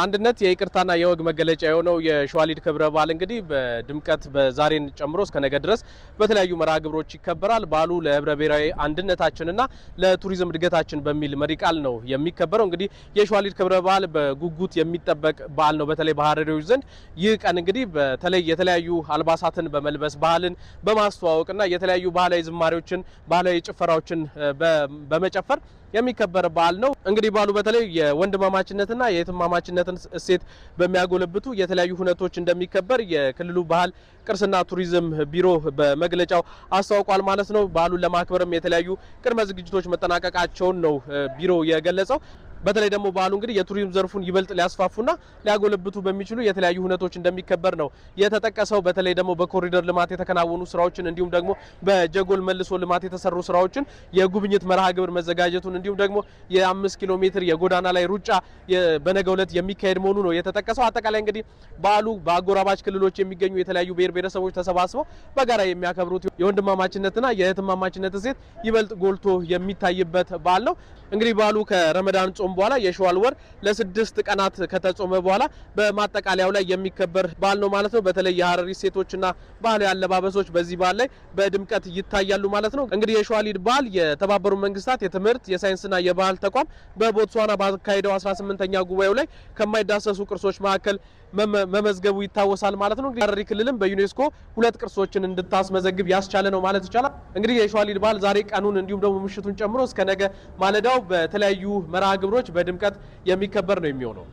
የአንድነት የይቅርታና የወግ መገለጫ የሆነው የሸዋሊድ ክብረ በዓል እንግዲህ በድምቀት በዛሬን ጨምሮ እስከ ነገ ድረስ በተለያዩ መርሃ ግብሮች ይከበራል። በዓሉ ለህብረ ብሔራዊ አንድነታችንና ለቱሪዝም እድገታችን በሚል መሪ ቃል ነው የሚከበረው። እንግዲህ የሸዋሊድ ክብረ በዓል በጉጉት የሚጠበቅ በዓል ነው፣ በተለይ በሀረሪዎች ዘንድ። ይህ ቀን እንግዲህ በተለይ የተለያዩ አልባሳትን በመልበስ ባህልን በማስተዋወቅና የተለያዩ ባህላዊ ዝማሬዎችን፣ ባህላዊ ጭፈራዎችን በመጨፈር የሚከበር በዓል ነው። እንግዲህ በዓሉ በተለይ የወንድማማችነትና የእህትማማችነትን እሴት በሚያጎለብቱ የተለያዩ ሁነቶች እንደሚከበር የክልሉ ባህል ቅርስና ቱሪዝም ቢሮ በመግለጫው አስታውቋል ማለት ነው። በዓሉን ለማክበርም የተለያዩ ቅድመ ዝግጅቶች መጠናቀቃቸውን ነው ቢሮ የገለጸው። በተለይ ደግሞ በዓሉ እንግዲህ የቱሪዝም ዘርፉን ይበልጥ ሊያስፋፉና ሊያጎለብቱ በሚችሉ የተለያዩ ሁነቶች እንደሚከበር ነው የተጠቀሰው። በተለይ ደግሞ በኮሪደር ልማት የተከናወኑ ስራዎችን እንዲሁም ደግሞ በጀጎል መልሶ ልማት የተሰሩ ስራዎችን የጉብኝት መርሃ ግብር መዘጋጀቱን እንዲሁም ደግሞ የ5 ኪሎ ሜትር የጎዳና ላይ ሩጫ በነገው ዕለት የሚካሄድ መሆኑ ነው የተጠቀሰው። አጠቃላይ እንግዲህ በዓሉ በአጎራባች ክልሎች የሚገኙ የተለያዩ ብሔር ብሔረሰቦች ተሰባስበው በጋራ የሚያከብሩት የወንድማማችነትና የእህትማማችነት እሴት ይበልጥ ጎልቶ የሚታይበት በዓል ነው። እንግዲህ በዓሉ ከረመዳን ጾም በኋላ የሸዋል ወር ለ6 ቀናት ከተጾመ በኋላ በማጠቃለያው ላይ የሚከበር በዓል ነው ማለት ነው። በተለይ የሀረሪ ሴቶችና ባህላዊ አለባበሶች በዚህ በዓል ላይ በድምቀት ይታያሉ ማለት ነው። እንግዲህ የሸዋሊድ በዓል የተባበሩት መንግስታት የትምህርት የሳይንስና የባህል ተቋም በቦትስዋና ባካሄደው 18ኛ ጉባኤው ላይ ከማይዳሰሱ ቅርሶች መካከል መመዝገቡ ይታወሳል ማለት ነው። እንግዲህ ሀረሪ ክልልም በዩኔስኮ 2 ቅርሶችን እንድታስመዘግብ ያስቻለ ነው ማለት ይቻላል። እንግዲህ የሸዋሊድ በዓል ዛሬ ቀኑን እንዲሁም ደግሞ ምሽቱን ጨምሮ እስከ ነገ ማለዳው በተለያዩ መርሃ ግብሮች በድምቀት የሚከበር ነው የሚሆነው።